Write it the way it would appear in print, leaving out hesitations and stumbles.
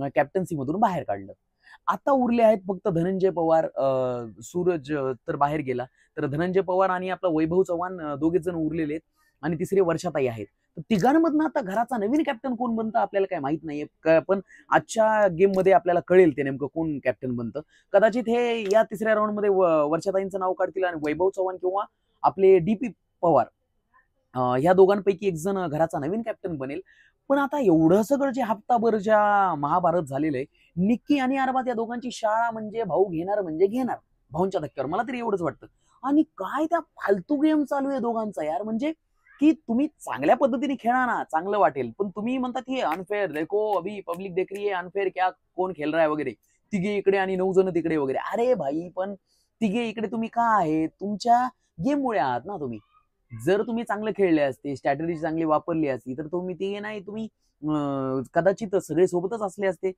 Captaincy मधून बाहेर काढलं. आता उरले आहेत फक्त धनंजय पवार, सूरज तर बाहेर गेला. तर धनंजय पवार आणि आपला वैभव चव्हाण दोघेच जण उरलेले आहेत आणि तिसरे वर्षाताई आहेत. तर तिघांमधनं आता घराचा नवीन कॅप्टन कोण बनतं आपल्याला काही माहित नाहीये. पण आजच्या गेममध्ये आपल्याला कळेल ते नेमकं कोण कॅप्टन बनतं. कदाचित हे या तिसऱ्या राऊंडमध्ये वर्षाताईंचं नाव काढतील आणि वैभव चव्हाण किंवा आपले डी.पी. पवार ह्या दोघांपैकी एक जण घराचा नवीन कॅप्टन बनेल. पण आता एवढं सगळं जे हप्ताभर ज्या महाभारत झालेलं आहे, निक्की आणि अरबाज या दोघांची शाळा म्हणजे भाऊ घेणार म्हणजे घेणार भाऊंच्या धक्क्यावर. मला तरी एवढंच वाटतं. आणि काय त्या फालतू गेम चालू आहे दोघांचा यार. म्हणजे की तुम्ही चांगल्या पद्धतीने खेळा ना, चांगलं वाटेल. पण तुम्ही म्हणतात हे अनफेअर, देखो अभी पब्लिक देख रही है अनफेअर क्या कोण खेळ रहा है वगैरे. तिघे इकडे आणि 9 जण तिकडे वगैरे. अरे भाई, पण तिघे इकडे तुम्ही का आहे? तुमच्या गेममुळे आहात ना तुम्ही. जर तुम्ही चांगलं खेळले असते, स्ट्रॅटेजी चांगली वापरली असती, तर तुम्ही ते नाही तुम्ही कदाचित सगळे सोबतच असले असते.